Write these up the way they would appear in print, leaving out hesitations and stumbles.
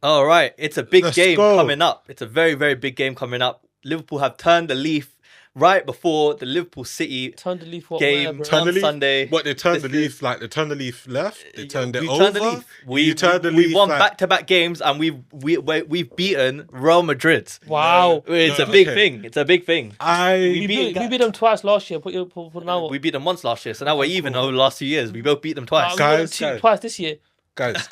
All right, it's a big game go. coming up. It's a very, very big game coming up. Liverpool have turned the leaf right before the Liverpool City game on Sunday. What, they turned the leaf, like they turned the leaf left? They turned it over? Turned the leaf. We won back-to-back games and we've beaten Real Madrid. Wow. It's a big thing. It's a big thing. We beat them twice last year. We beat them once last year, so now we're even over the last 2 years. We both beat them twice. Guys. Twice this year. Guys.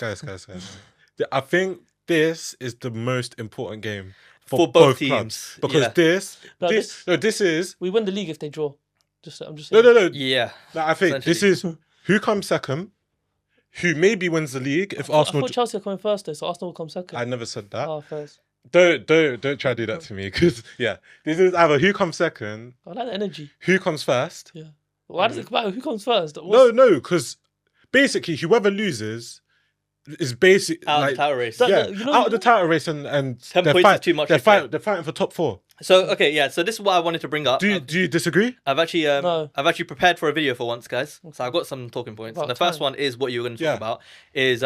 I think this is the most important game for both teams. Clubs. Because this is... We win the league if they draw. I'm just saying. No. Yeah. I think this is who comes second, who maybe wins the league if Arsenal... I thought Chelsea are coming first though, so Arsenal will come second. I never said that. Oh, first. Don't try to do that to me, because, this is either who comes second... I like the energy. Who comes first. Yeah. Why does it matter who comes first? No, because basically whoever loses... is basic out of the title race. Out of the title race, and 10 points is too much. They're fighting for top 4. So so this is what I wanted to bring up. Do you disagree? I've actually prepared for a video for once, guys. So I've got some talking points. And the first one is what you were going to talk about is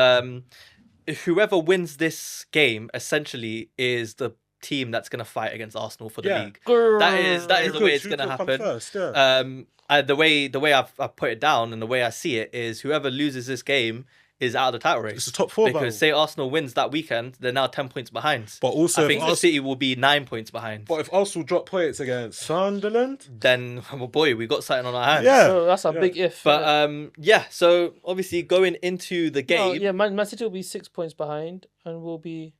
whoever wins this game essentially is the team that's going to fight against Arsenal for the league. That is the way it's going to happen. First, the way I've put it down and the way I see it is whoever loses this game is out of the title race. It's a top 4 because say Arsenal wins that weekend, they're now 10 points behind. But also, I think City will be 9 points behind. But if Arsenal drop points against Sunderland, then we got something on our hands. Yeah, so that's a big if. But so obviously going into the game, Man City will be 6 points behind, and we'll be.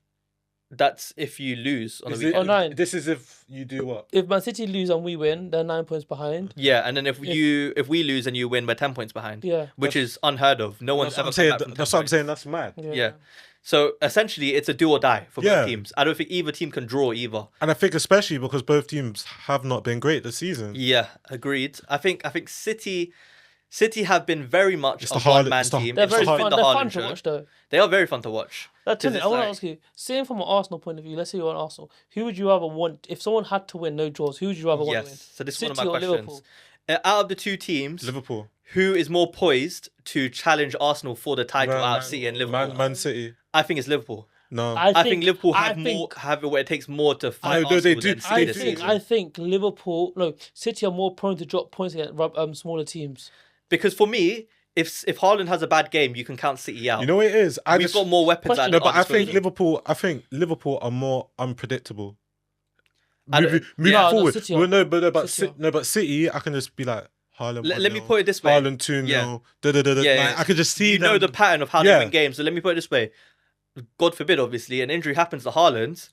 That's if you lose on the weekend. 9. This is if you do what? If Man City lose and we win, they're 9 points behind. Yeah, and then if we lose and you win, we're 10 points behind. Yeah, which is unheard of. No one's ever. That's what I'm saying. That's mad. Yeah. So essentially, it's a do or die for both teams. I don't think either team can draw either. And I think especially because both teams have not been great this season. Yeah, agreed. I think City have been very much a one-man team. They're very fun. They're fun to watch, though. They are very fun to watch. I want to ask you, seeing from an Arsenal point of view, let's say you're on Arsenal, who would you rather want, if someone had to win, no draws, who would you rather want to win? So this is one of my questions. Out of the two teams, Liverpool, who is more poised to challenge Arsenal for the title out of City and Liverpool? Man City. I think it's Liverpool. No, I think Liverpool have where it takes more to fight Arsenal. They do. I think City are more prone to drop points against smaller teams. Because for me, if Haaland has a bad game, you can count City out. You know what it is? We've got more weapons. But I think Liverpool are more unpredictable. Moving forward. But City, I can just be like Haaland. Let me put it this way. Haaland 2-0. I could just see. You know the pattern of how they win games. So let me put it this way. God forbid, obviously, an injury happens to Haaland.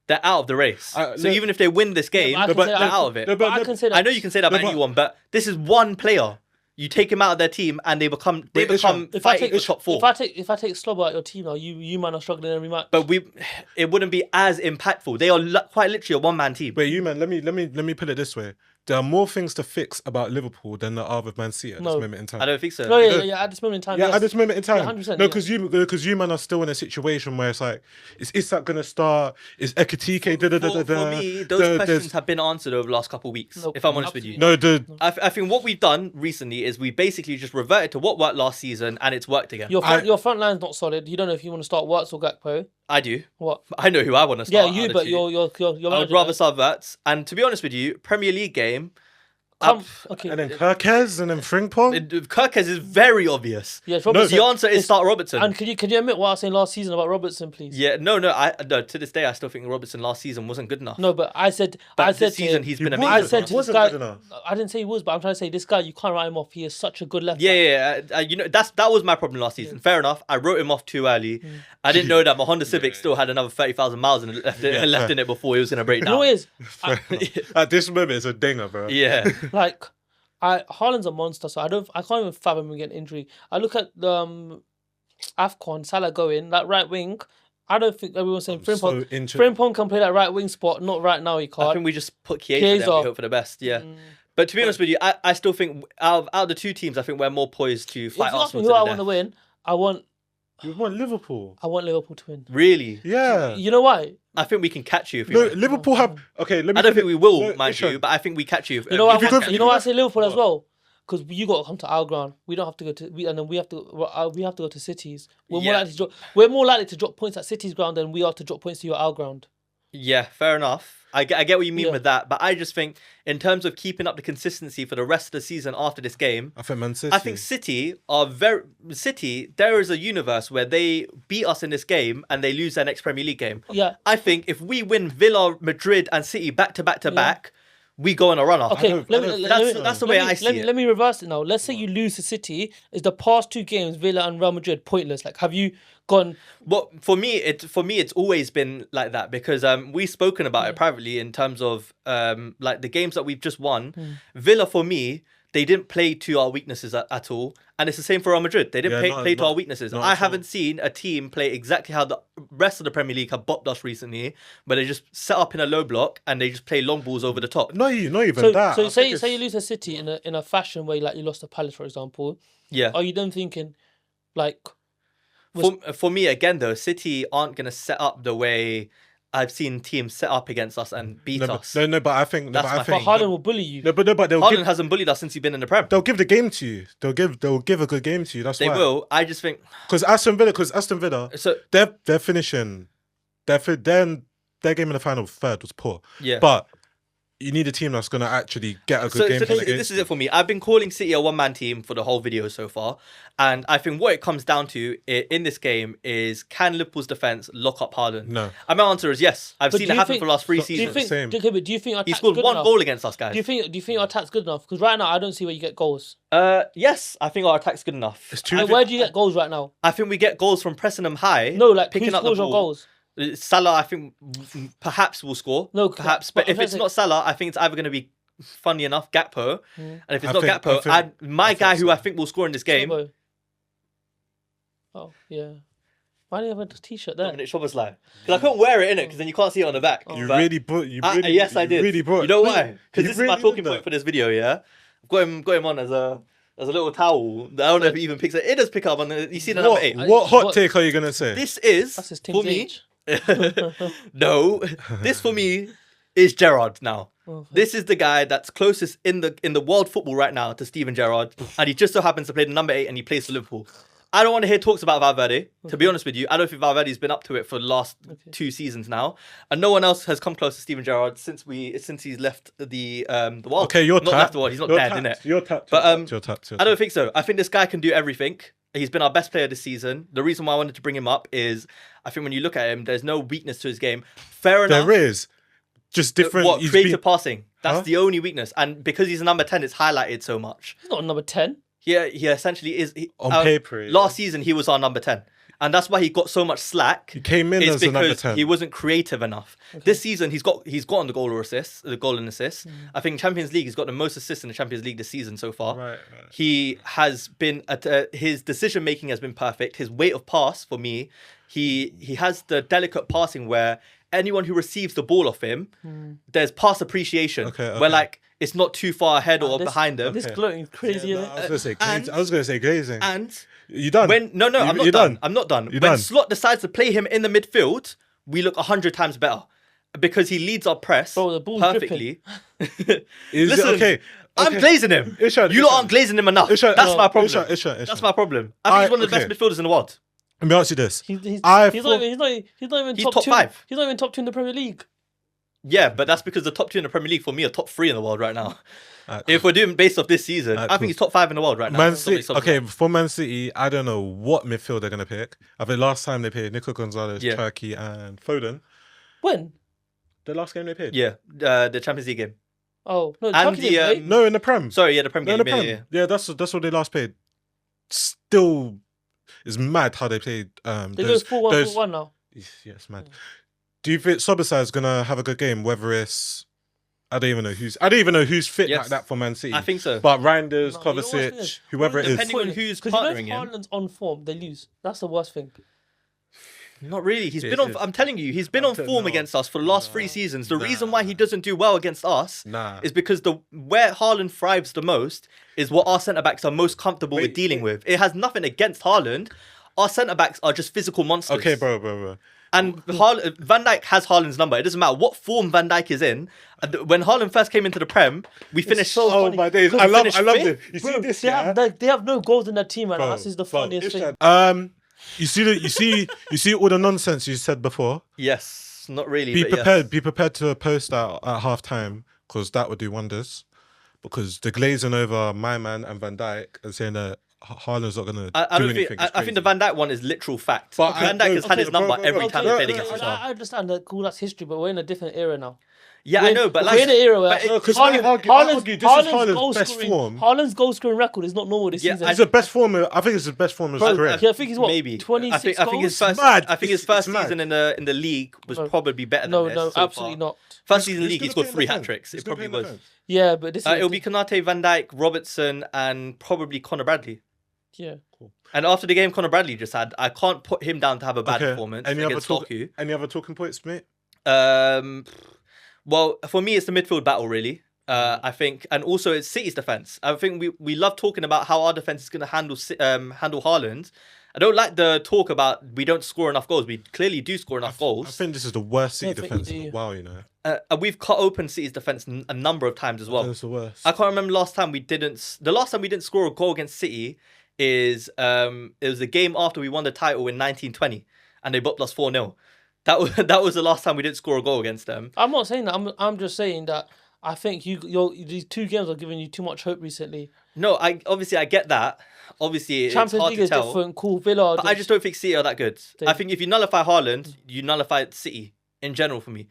They're out of the race. So even if they win this game, they're out of it. I know you can say that about anyone, but this is one player. You take him out of their team and they become fighting for top 4. If I take Slobber out your team now, you man are struggling every match. But it wouldn't be as impactful. They are quite literally a one-man team. Wait, you man, let me put it this way. There are more things to fix about Liverpool than there are with Man City at this moment in time. I don't think so. No, yeah, at this moment in time. Yeah, at this moment in time. 100%, no, because you man are still in a situation where it's like, is Isak going to start? Is Ekitike? For me, those questions have been answered over the last couple of weeks, if I'm honest with you. I think what we've done recently is we basically just reverted to what worked last season and it's worked again. Your front line's not solid. You don't know if you want to start Wirtz or Gakpo. I do. What? I know who I want to start. Yeah, but your I would rather start Wirtz. And to be honest with you, Premier League game. Okay. And then Kirkez and then Frimpong. Kirkez is very obvious. Yes, Robertson. The answer is start Robertson. And can you admit what I was saying last season about Robertson, please? Yeah, no. To this day, I still think Robertson last season wasn't good enough. No, but this season he's been amazing. I said to this guy, I didn't say he was, but I'm trying to say this guy, you can't write him off. He is such a good left back. Yeah. That was my problem last season. Fair enough. I wrote him off too early. I didn't know that my Honda Civic still had another 30,000 miles left in it before he was going to break down. You know what it is? At this moment, it's a dinger, bro. Yeah. Haaland's a monster, so I can't even fathom him getting injury. I look at the AFCON, Salah going, that right wing. I don't think everyone's saying Frimpong can play that right wing spot. Not right now, he can't. I think we just put Chiesa there and we hope for the best, yeah. But to be honest with you, I still think out of the two teams, I think we're more poised to fight Arsenal to the death. If you ask me who I want to win, You want Liverpool? I want Liverpool to win. Really? Yeah. You know why? I think we can catch you if you want. Liverpool have... Okay, let me... I don't think we will, mind you, but I think we catch you. You know why I say Liverpool as well? because you got to come to our ground. We don't have to go to and then we have to go to City's. We're more likely to drop points at City's ground than we are to drop points to our ground. Yeah, fair enough. I get what you mean with that, but I just think in terms of keeping up the consistency for the rest of the season after this game, I think City are there is a universe where they beat us in this game and they lose their next Premier League game. Yeah. I think if we win Villa, Madrid and City back to back, we go on a run off. Okay, that's the way I see it. Let me reverse it now. Let's say you lose to City. Is the past 2 games, Villa and Real Madrid, pointless? Like, have you gone? Well, for me, it's always been like that because we've spoken about it privately in terms of like the games that we've just won. Villa, for me, they didn't play to our weaknesses at all. And it's the same for Real Madrid. They didn't play to our weaknesses. I haven't seen a team play exactly how the rest of the Premier League have bopped us recently, where they just set up in a low block and they just play long balls over the top. Not even that. So say you lose to City in a fashion way, like you lost to Palace, for example. Yeah. Are you then thinking, like... For me, again, though, City aren't going to set up the way I've seen teams set up against us and beat us. No, but I think... But Haaland will bully you. But Haaland hasn't bullied us since he's been in the Prem. They'll give the game to you. They'll give a good game to you. That's why. They will. I just think... Because Aston Villa, so they're finishing... Their game in the final third was poor. Yeah. But you need a team that's going to actually get a good game. This is it for me. I've been calling City a one-man team for the whole video so far. And I think what it comes down to in this game is, can Liverpool's defence lock up Haaland? No. And my answer is yes. I've seen it happen for the last 3 seasons. Do you think he scored 1 goal against us, guys? Do you think our attack's good enough? Because right now, I don't see where you get goals. Yes, I think our attack's good enough. Where do you get goals right now? I think we get goals from pressing them high. No, like picking who up the scores your ball. goals? Salah, I think perhaps will score. No, perhaps. But if it's not Salah, I think it's either going to be, funny enough, Gakpo. And if it's not Gakpo, my guy who I think will score in this game. Sobo. Oh, yeah. Why do you have a t-shirt there? Dominic Szoboszlai. Because I couldn't wear it, innit? Because then you can't see it on the back. Yes, I did. Really brought. You know why? Because this is my talking point for this video, yeah? I've got him on as a little towel. I don't know if he even picks it. It does pick up on you see the number 8. What hot take are you going to say? This is, That's his for me... age. No, this for me is Gerrard now. This is the guy that's closest in the world football right now to Steven Gerrard, and he just so happens to play the number 8 and he plays for Liverpool. I don't want to hear talks about Valverde. To be honest with you, I don't think Valverde's been up to it for the last 2 seasons now, and no one else has come close to Steven Gerrard since he's left the world. Okay, you're not left the world. He's not dead, innit? You're tapped. But I don't think so. I think this guy can do everything. He's been our best player this season. The reason why I wanted to bring him up is I think when you look at him, there's no weakness to his game. Fair enough. There is. Just different. Creative passing. That's the only weakness. And because he's a number 10, it's highlighted so much. He's not a number 10. Yeah, he essentially is. On paper. Last season, he was our number 10. And that's why he got so much slack. He came in as a number 10. He wasn't creative enough. Okay. This season, he's gotten the goal and assist. I think Champions League, he's got the most assists in the Champions League this season so far. Right. He has been his decision making has been perfect. His weight of pass for me, he has the delicate passing where anyone who receives the ball off him, there's pass appreciation. Where like it's not too far ahead or behind them. This gloating is crazy. Yeah, I was going to say glazing. And you done? I'm not done. I'm not done. When Slot decides to play him in the midfield, we look 100 times better because he leads our press perfectly. Listen, okay. I'm glazing him. You lot aren't glazing him enough. That's my problem. That's my problem. I think he's one of the best midfielders in the world. Let me ask you this. He's not even top 5. He's not even top 2 in the Premier League. Yeah, but that's because the top 2 in the Premier League for me are top 3 in the world right now. If we're doing based off this season, I think he's top 5 in the world right now. Man City, for Man City, I don't know what midfield they're going to pick. I think last time they played Nico Gonzalez, Turkey, and Foden. When? The last game they played? Yeah, the Champions League game. Oh, no, and no, in the Prem. Sorry, the Prem game. Yeah, that's what they last played. Still, it's mad how they played. They go 4-1 now. Yeah, it's mad. Do you think Szoboszlai is gonna have a good game? Whether it's I don't even know who's fit like that for Man City. I think so. But Reinders, Kovacic, whoever it is. Depending on who's partnering him. If Haaland's on form, they lose. That's the worst thing. Not really. He's been on. I'm telling you, he's been on form against us for the last 3 seasons. The reason why he doesn't do well against us is because where Haaland thrives the most is what our centre backs are most comfortable with dealing with. It has nothing against Haaland. Our centre backs are just physical monsters. Okay, bro. And Van Dijk has Haaland's number. It doesn't matter what form Van Dijk is in. When Haaland first came into the Prem, we finished. Oh my days! I love it. You see this? They have no goals in their team right now. This is the funniest thing. You see all the nonsense you said before. Yes, not really. Be prepared. Be prepared to post that at half time because that would do wonders. Because the glazing over my man and Van Dijk and saying that Haaland's not going to do anything. I think the Van Dijk one is literal fact. But Van Dijk has had his number every time he played against us. I understand that. Cool, that's history, but we're in a different era now. Yeah, I know, but we're in an era where Haaland's best form. Haaland's goal scoring record is not normal this season. It's the best form. I think it's the best form of his career. I think he's what? Maybe 26 goals. I think his first season in the league was probably better than this. No, absolutely not. First season in the league, he scored 3 hat-tricks. It probably was. Yeah, but this it'll be Konate, Van Dijk, Robertson, and probably Conor Bradley. Yeah, cool. And after the game Conor Bradley just had, I can't put him down to have a bad performance against Doku. Any other talking points, mate? Well, for me, it's the midfield battle, really. I think, and also it's City's defense. I think we love talking about how our defense is going to handle Haaland. I don't like the talk about we don't score enough goals. We clearly do score enough goals. I think this is the worst City defense in a while, you know. We've cut open City's defense a number of times as well. It's the worst. I can't remember the last time we didn't score a goal against City is it was the game after we won the title in 1920 and they booked us 4-0. That was the last time we didn't score a goal against them. I'm not saying that. I'm just saying that I think these 2 games are giving you too much hope recently. No, I get that. Obviously, Champions it's hard League to is tell. different. Cool, Villa. But I just don't think City are that good. I think if you nullify Haaland, you nullify City in general for me.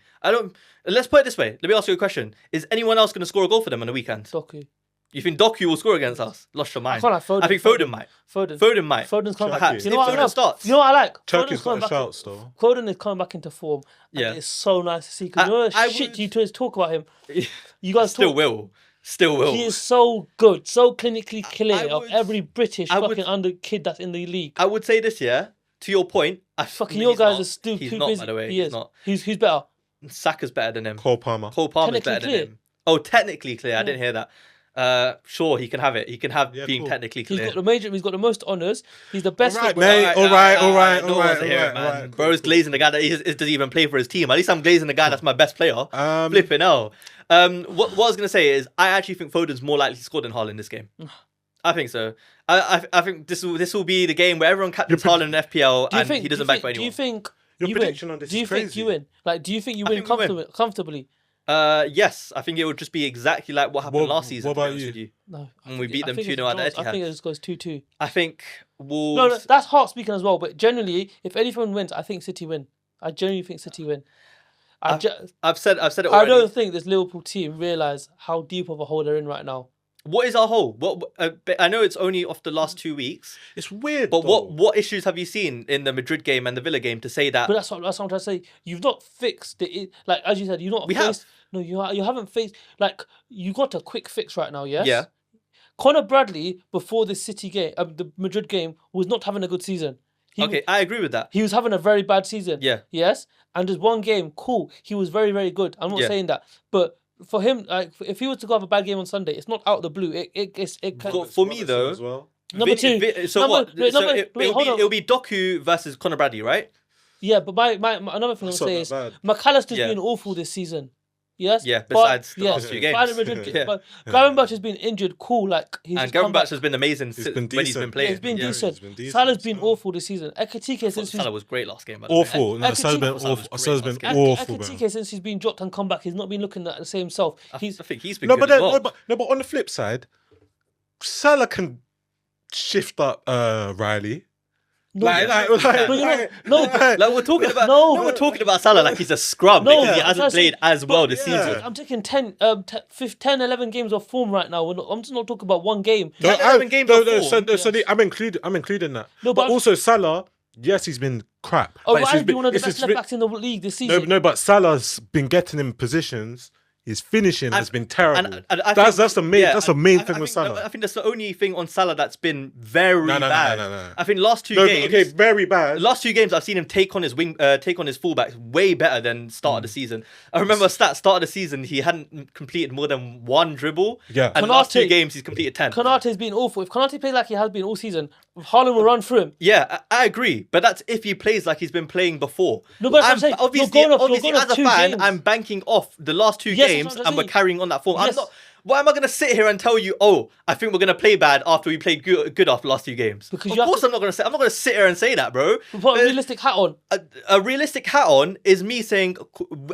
Let's put it this way. Let me ask you a question. Is anyone else going to score a goal for them on the weekend? Doku. You think Doku will score against us? Lost your mind. I think Foden might. Foden might. Foden's coming back. You know what I starts. You know what I like? Turkey's got a shout still. Foden is coming back into form. Yeah. It's so nice to see. Because you know the shit you talk about him. You guys Still will. He is so good, so clinically clear of every British fucking under kid that's in the league. I would say this, yeah. To your point, your guys are stupid. He's not, by the way. He's not. Who's better? Saka's better than him. Cole Palmer's better than him. Oh, technically clear. I didn't hear that. Sure, he can have it. He can have being technically clear. He's got the most honours. He's the best. All right, mate. All right. Bro's glazing the guy that doesn't even play for his team. At least I'm glazing the guy that's my best player. Flipping hell. What I was gonna say is I actually think Foden's more likely to score than Haaland this game. I think so. I think this will be the game where everyone captains Haaland in FPL and he doesn't back for anyone. Do you think your prediction on this is crazy? Think you win? Like, do you think you win comfortably? Yes, I think it would just be exactly like what happened last season. What about you? No, when we beat them 2-0 at the Etihad. I think it just goes 2-2. I think Wolves. No, that's heart speaking as well. But generally, if anyone wins, I think City win. I genuinely think City win. I've said it already. I don't think this Liverpool team realise how deep of a hole they're in right now. What is our hole? What I know it's only off the last 2 weeks. It's weird. But what issues have you seen in the Madrid game and the Villa game to say that? But that's what I'm trying to say. You've not fixed it. Like as you said, you've not. No, you haven't faced. Like you got a quick fix right now. Yes. Yeah. Conor Bradley before the City game, the Madrid game, was not having a good season. I agree with that. He was having a very bad season. Yeah. Yes. And there's one game, cool. He was very, very good. I'm not saying that, but for him, like if he was to go have a bad game on Sunday, it's not out of the blue. For me though, as well. Number two. It'll be Doku versus Conor Bradley, right? Yeah, but my another thing I'll say is McAllister's been awful this season. Yes. Yeah. Besides the last 2 games. But Gravenberch has been injured. Cool. Like Gravenberch has been amazing when he's been playing. He's been decent. Salah's been awful this season. Ekitike since Salah was great last game. Awful. No, Salah's been awful. Salah's been awful. Ekitike since he's been dropped and come back, he's not been looking at the same self. I think he's been good as well. No, but on the flip side, Salah can shift up Riley. We're talking about Salah like he's a scrub because he hasn't played as well this season. I'm taking 10, 11 games of form right now. I'm just not talking about one game. 11 games of form. I'm including that. No, but also Salah, yes, he's been crap. Oh, but he's been one of the best left backs in the league this season. No, but Salah's been getting in positions. His finishing has been terrible. That's the main thing with Salah. I think that's the only thing on Salah that's been very bad. No. I think last 2 games. Okay, very bad. Last 2 games, I've seen him take on his fullbacks way better than start of the season. I remember start of the season, he hadn't completed more than 1 dribble. Yeah. And last 2 games, he's completed 10. Konate's been awful. If Konate plays like he has been all season, Haaland will run through him. Yeah, I agree. But that's if he plays like he's been playing before. No, but I'm saying, obviously as a fan, games. I'm banking off the last 2 games and we're carrying on that form. Yes. Why am I going to sit here and tell you, I think we're going to play bad after we played good after the last 2 games? Because I'm not going to sit here and say that, bro. Put a realistic hat on. A realistic hat on is me saying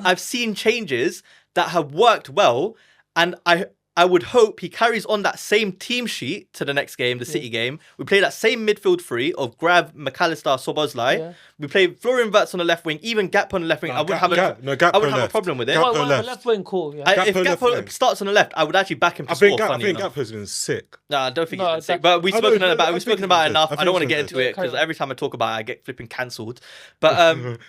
I've seen changes that have worked well, and I would hope he carries on that same team sheet to the next game, the City game. We play that same midfield three of Grav, McAllister, Szoboszlai. Yeah. We play Florian Wirtz on the left wing, even Gakpo on the left wing. I wouldn't have a problem with it. Gakpo left wing, cool. Yeah. If Gakpo starts on the left, I would actually back him to score. I think Gakpo's been sick. No, I don't think he's been sick. But we've spoken about it enough. I don't want to get into it because every time I talk about it, I get flipping cancelled. But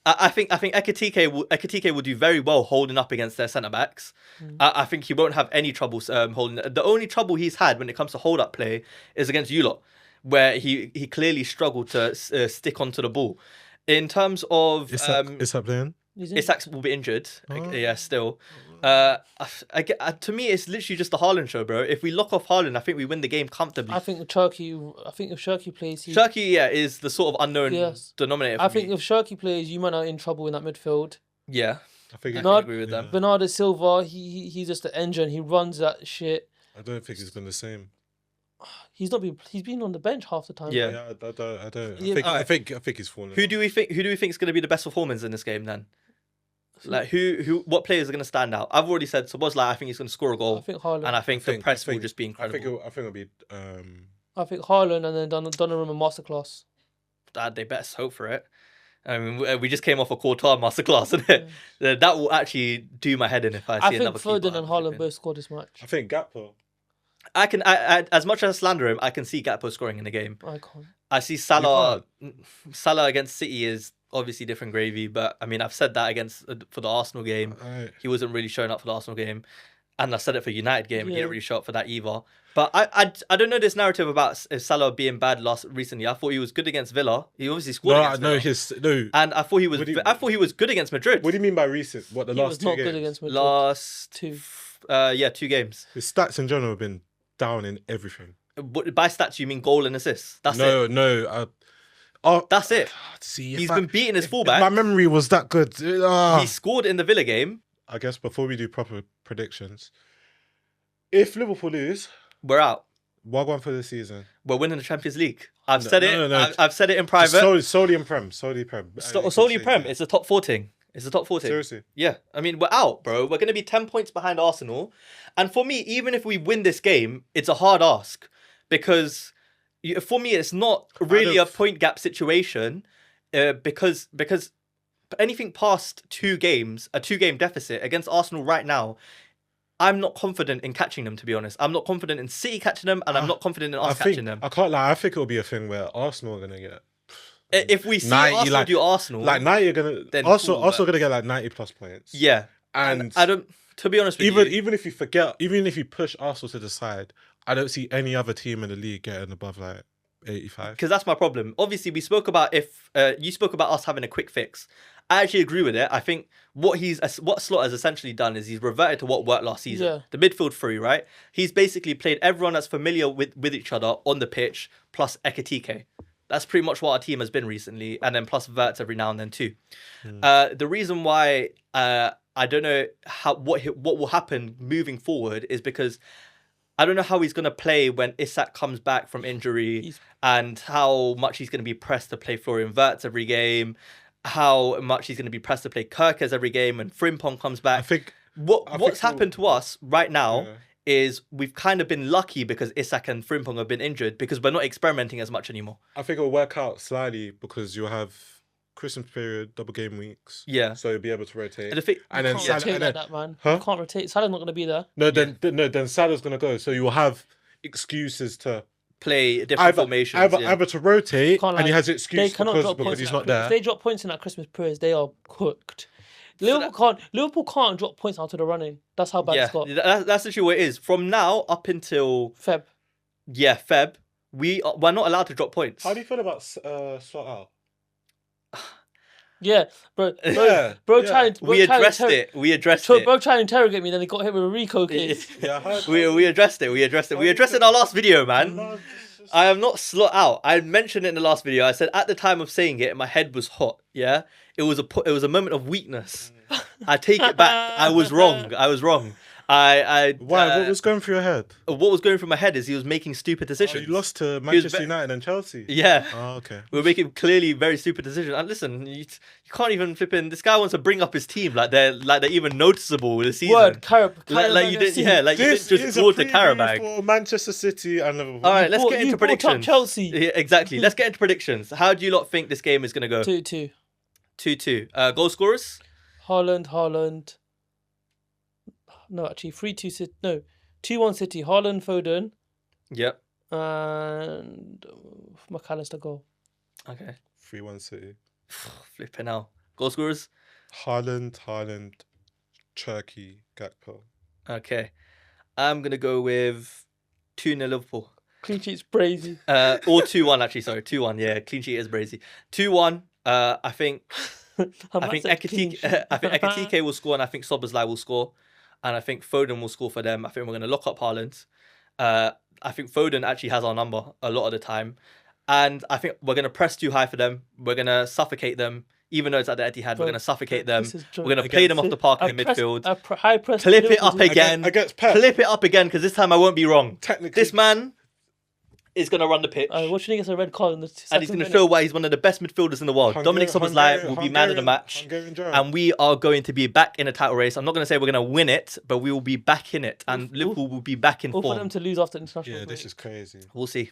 I think Ekitike will do very well holding up against their centre backs. I think he won't have any trouble holding. The only trouble he's had when it comes to hold up play is against you lot, where he clearly struggled to stick onto the ball. In terms of Isak playing? Isak will be injured. Yeah, still. To me, it's literally just the Haaland show, bro. If we lock off Haaland, I think we win the game comfortably. I think if Shirky plays... Shirky, is the sort of unknown denominator for I think if Shirky plays, you might not in trouble in that midfield. Yeah. I agree with them. Bernardo Silva, he's just the engine. He runs that shit. I don't think he's been the same. He's been on the bench half the time. Yeah, I don't. Yeah. I think he's fallen. Who do we think is going to be the best performance in this game then? Like what players are going to stand out? I've already said Szoboszlai. I think he's going to score a goal. I think Haaland. And I think the press will just be incredible. I think it'll be. I think Haaland and then Donnarumma masterclass. They best hope for it. I mean, we just came off a Courtois masterclass, isn't it? Yeah. That will actually do my head in if I see another keeper. I think Foden and Haaland both scored this match. I think Gakpo. I as much as I slander him, I can see Gakpo scoring in the game. I can't. I see Salah against City is obviously different gravy, but I mean, I've said that for the Arsenal game. He wasn't really showing up for the Arsenal game. And I said it for United game. He didn't really show up for that either. But I don't know this narrative about Salah being bad recently. I thought he was good against Villa. He obviously scored against Villa. And I thought he was good against Madrid. What do you mean by recent? What, the last 2 games? He was not good against Madrid. Last 2. 2 games. His stats in general have been down in everything. By stats, you mean goal and assists? That's it. No. That's it. He's been beating his fullback. My memory was that good. He scored in the Villa game. I guess before we do proper predictions, if Liverpool lose, we're out. What going for the season? We're winning the Champions League. I've said it. No. I've said it in private. Solely in Prem. Solely Prem. It's a top 4 thing. It's a top 4 team. Seriously? Yeah. I mean, we're out, bro. We're going to be 10 points behind Arsenal. And for me, even if we win this game, it's a hard ask. Because for me, it's not really a point gap situation. Because anything past 2 games, a 2-game deficit against Arsenal right now, I'm not confident in catching them, to be honest. I'm not confident in City catching them, and I'm not confident in us catching them. I can't lie. I think it'll be a thing where Arsenal are going to get... If we see 90, Arsenal do Arsenal... Like 90 are going to... Arsenal going to get like 90 plus points. Yeah. And I don't... To be honest with you... Even if you forget... Even if you push Arsenal to the side, I don't see any other team in the league getting above like 85. Because that's my problem. Obviously, we spoke about you spoke about us having a quick fix. I actually agree with it. I think what Slot has essentially done is he's reverted to what worked last season. Yeah. The midfield three, right? He's basically played everyone that's familiar with each other on the pitch, plus Ekitike. That's pretty much what our team has been recently, and then plus Wirtz every now and then too. The reason why I don't know what will happen moving forward is because I don't know how he's going to play when Isak comes back from injury and how much he's going to be pressed to play Florian Wirtz every game, how much he's going to be pressed to play Kerkez every game when Frimpong comes back. I think what's happened to us right now is we've kind of been lucky because Isak and Frimpong have been injured because we're not experimenting as much anymore. I think it'll work out slightly because you'll have Christmas period, double game weeks. Yeah. So you'll be able to rotate. And then Salah, rotate like that, man. Huh? You can't rotate. Salah's not going to be there. Then Salah's going to go. So you will have excuses to play different formations. Either to rotate, and he has excuses because he's not there. If they drop points in that Christmas period, they are cooked. Liverpool can't drop points out of the running. That's how bad it's got. That's literally what it is. From now up until Feb. Yeah, Feb. We're not allowed to drop points. How do you feel about Slot out? Yeah, bro. We addressed it. Bro tried to interrogate me, then he got hit with a Rico case. We addressed it. We addressed it in our last video, man. I am not slot out. I mentioned it in the last video. I said at the time of saying it, my head was hot. Yeah, it was a moment of weakness. I take it back. I was wrong. Why? What was going through your head? What was going through my head is he was making stupid decisions. You lost to Manchester United and Chelsea. Yeah. Oh, okay. We were making clearly very stupid decisions. And listen, you can't even flip in. This guy wants to bring up his team like they're even noticeable this season. Word, like you didn't just brought the Carabag for Manchester City and Liverpool. All right, let's get into predictions. Chelsea. Yeah, exactly. Let's get into predictions. How do you lot think this game is going to go? 2-2. 2-2. Goal scorers? Haaland. No, actually, 3-2 City. No, 2-1 City. Haaland, Foden. Yep. And McAllister goal. Okay. 3-1 City. Flipping out. Goal scorers? Haaland, Cherki, Gakpo. Okay. I'm going to go with 2-0 Liverpool. Clean sheet's brazy. Or 2-1, actually. Sorry, 2-1. Yeah, clean sheet is brazy. 2-1. I think Ekitike will score, and I think Szoboszlai will score. And I think Foden will score for them. I think we're going to lock up Haaland. I think Foden actually has our number a lot of the time. And I think we're going to press too high for them. We're going to suffocate them. Even though it's at the Etihad, we're going to suffocate them. We're going to play them off the park in the midfield. High press. Clip it up again. Clip it up again, because this time I won't be wrong. Technically, this man is going to run the pitch. What do you think? It's a red card in the second and he's going to show why he's one of the best midfielders in the world. Dominik Szoboszlai will be man of the match. And we are going to be back in a title race. I'm not going to say we're going to win it, but we will be back in it. And Liverpool will be back in form. For them to lose after international break. This is crazy. We'll see.